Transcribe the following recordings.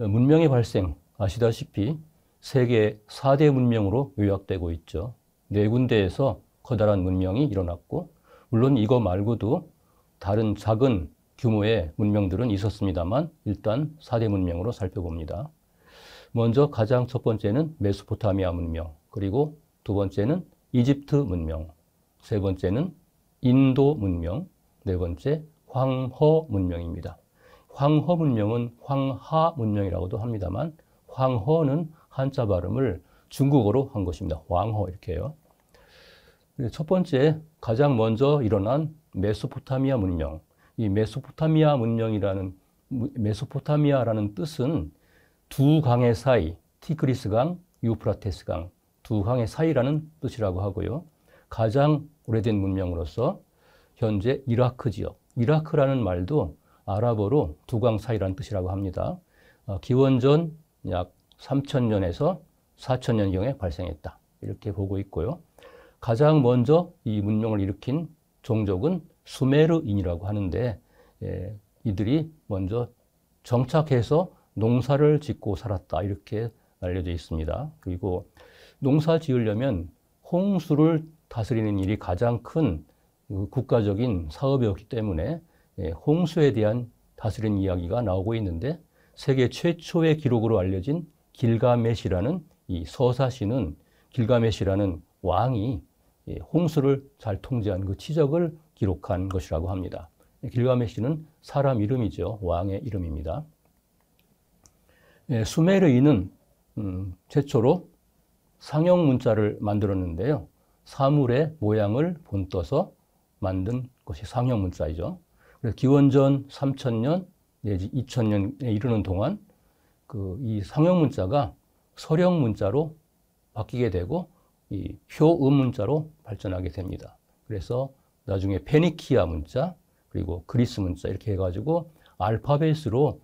문명의 발생 아시다시피 세계 4대 문명으로 요약되고 있죠. 네 군데에서 커다란 문명이 일어났고 물론 이거 말고도 다른 작은 규모의 문명들은 있었습니다만 일단 4대 문명으로 살펴봅니다. 먼저 가장 첫 번째는 메소포타미아 문명, 그리고 두 번째는 이집트 문명, 세 번째는 인도 문명, 네 번째 황허 문명입니다. 황허 문명은 황하 문명이라고도 합니다만 황허는 한자 발음을 중국어로 한 것입니다. 황허 이렇게 해요. 첫 번째 가장 먼저 일어난 메소포타미아 문명. 이 메소포타미아라는 뜻은 두 강의 사이, 티그리스강, 유프라테스강 두 강의 사이라는 뜻이라고 하고요. 가장 오래된 문명으로서 현재 이라크 지역, 이라크라는 말도 아랍어로 두 강 사이라는 뜻이라고 합니다. 기원전 약 3000년에서 4000년경에 발생했다. 이렇게 보고 있고요. 가장 먼저 이 문명을 일으킨 종족은 수메르인이라고 하는데 이들이 먼저 정착해서 농사를 짓고 살았다. 이렇게 알려져 있습니다. 그리고 농사 지으려면 홍수를 다스리는 일이 가장 큰 국가적인 사업이었기 때문에 홍수에 대한 다스리는 이야기가 나오고 있는데 세계 최초의 기록으로 알려진 길가메시라는 이 서사시는 길가메시라는 왕이 홍수를 잘 통제한 그 치적을 기록한 것이라고 합니다. 길가메시는 사람 이름이죠. 왕의 이름입니다. 수메르인은 최초로 상형 문자를 만들었는데요. 사물의 모양을 본떠서 만든 것이 상형 문자이죠. 그래서 기원전 3000년 내지 2000년에 이르는 동안 이 상형 문자가 서령 문자로 바뀌게 되고 이 표음 문자로 발전하게 됩니다. 그래서 나중에 페니키아 문자 그리고 그리스 문자 이렇게 해가지고 알파벳으로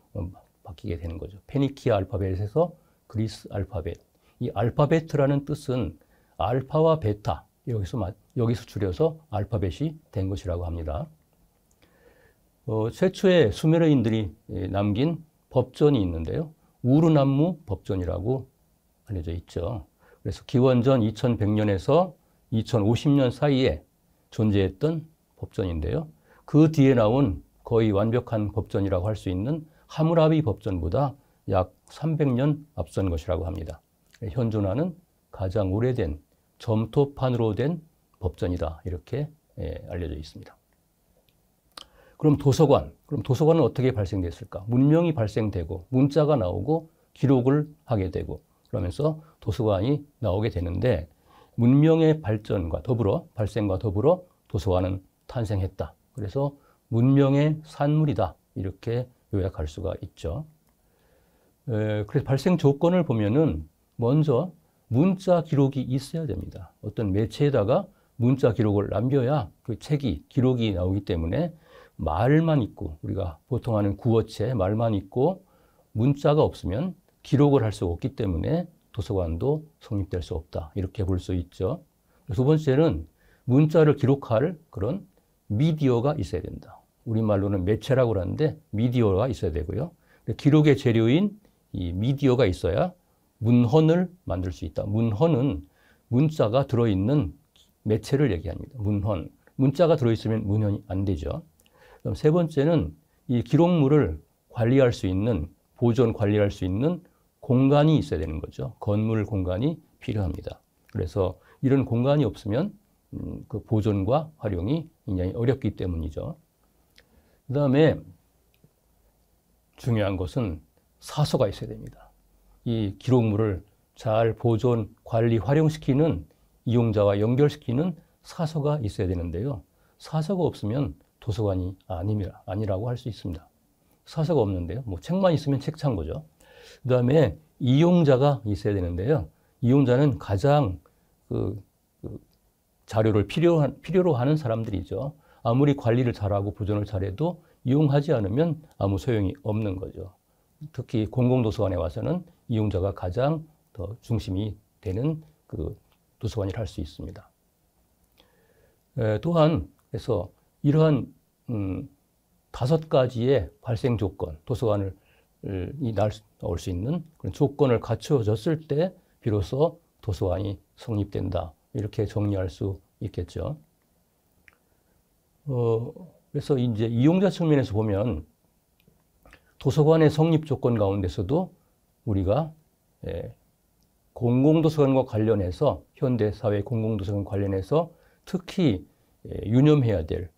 바뀌게 되는 거죠. 페니키아 알파벳에서 그리스 알파벳. 이 알파벳이라는 뜻은 알파와 베타 여기서 줄여서 알파벳이 된 것이라고 합니다. 최초의 수메르인들이 남긴 법전이 있는데요. 우르남무 법전이라고 알려져 있죠. 그래서 기원전 2100년에서 2050년 사이에 존재했던 법전인데요. 그 뒤에 나온 거의 완벽한 법전이라고 할 수 있는 하무라비 법전보다 약 300년 앞선 것이라고 합니다. 현존하는 가장 오래된 점토판으로 된 법전이다. 이렇게 알려져 있습니다. 그럼 도서관은 어떻게 발생됐을까? 문명이 발생되고 문자가 나오고 기록을 하게 되고 그러면서 도서관이 나오게 되는데 문명의 발전과 더불어 발생과 더불어 도서관은 탄생했다. 그래서 문명의 산물이다. 이렇게 요약할 수가 있죠. 그래서 발생 조건을 보면은 먼저 문자 기록이 있어야 됩니다. 어떤 매체에다가 문자 기록을 남겨야 그 책이 기록이 나오기 때문에 말만 있고 우리가 보통 하는 구어체 말만 있고 문자가 없으면 기록을 할 수가 없기 때문에 도서관도 성립될 수 없다. 이렇게 볼 수 있죠. 두 번째는 문자를 기록할 그런 미디어가 있어야 된다. 우리말로는 매체라고 하는데 미디어가 있어야 되고요. 기록의 재료인 이 미디어가 있어야 문헌을 만들 수 있다. 문헌은 문자가 들어있는 매체를 얘기합니다. 문헌. 문자가 들어있으면 문헌이 안 되죠. 그럼 세 번째는 이 기록물을 관리할 수 있는, 보존 관리할 수 있는 공간이 있어야 되는 거죠. 건물 공간이 필요합니다. 그래서 이런 공간이 없으면 그 보존과 활용이 굉장히 어렵기 때문이죠. 그 다음에 중요한 것은 사서가 있어야 됩니다. 이 기록물을 잘 보존, 관리, 활용시키는 이용자와 연결시키는 사서가 있어야 되는데요. 사서가 없으면 도서관이 아니라고 할 수 있습니다. 사서가 없는데요. 뭐 책만 있으면 책창 거죠. 그 다음에 이용자가 있어야 되는데요. 이용자는 가장 자료를 필요로 하는 사람들이죠. 아무리 관리를 잘하고 보존을 잘해도 이용하지 않으면 아무 소용이 없는 거죠. 특히 공공도서관에 와서는 이용자가 가장 더 중심이 되는 그 도서관이라 할 수 있습니다. 또한 그래서 이러한 5가지의 발생 조건, 도서관을 나올 수 있는 그런 조건을 갖추어졌을 때 비로소 도서관이 성립된다. 이렇게 정리할 수 있겠죠. 그래서 이제 이용자 측면에서 보면 도서관의 성립 조건 가운데서도 우리가 공공도서관과 관련해서 현대사회 공공도서관 관련해서 특히 유념해야 될,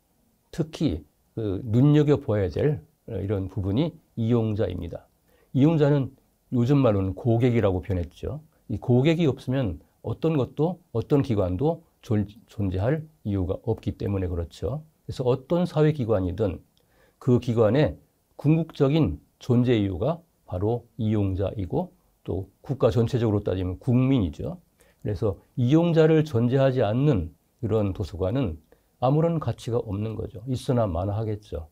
특히 눈여겨봐야 될 이런 부분이 이용자입니다. 이용자는 요즘 말로는 고객이라고 표현했죠. 이 고객이 없으면 어떤 것도 어떤 기관도 존재할 이유가 없기 때문에 그렇죠. 그래서 어떤 사회기관이든 그 기관의 궁극적인 존재 이유가 바로 이용자이고 또 국가 전체적으로 따지면 국민이죠. 그래서 이용자를 존재하지 않는 이런 도서관은 아무런 가치가 없는 거죠. 있으나 마나하겠죠.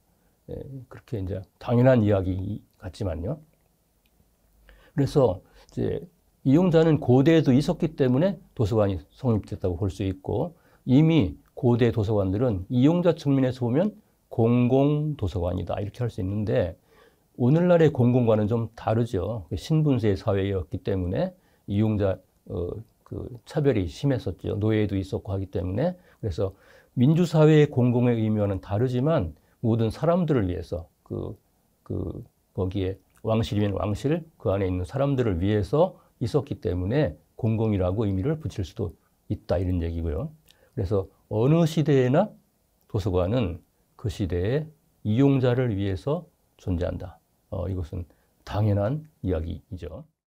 그렇게 이제 당연한 이야기 같지만요. 그래서 이제 이용자는 고대에도 있었기 때문에 도서관이 성립됐다고 볼 수 있고 이미 고대 도서관들은 이용자 측면에서 보면 공공도서관이다 이렇게 할 수 있는데 오늘날의 공공과는 좀 다르죠. 신분제 사회였기 때문에 이용자 그 차별이 심했었죠. 노예도 있었고 하기 때문에 그래서 민주사회의 공공의 의미와는 다르지만 모든 사람들을 위해서 거기에 왕실이면 왕실 그 안에 있는 사람들을 위해서 있었기 때문에 공공이라고 의미를 붙일 수도 있다 이런 얘기고요. 그래서 어느 시대에나 도서관은 그 시대의 이용자를 위해서 존재한다. 이것은 당연한 이야기이죠.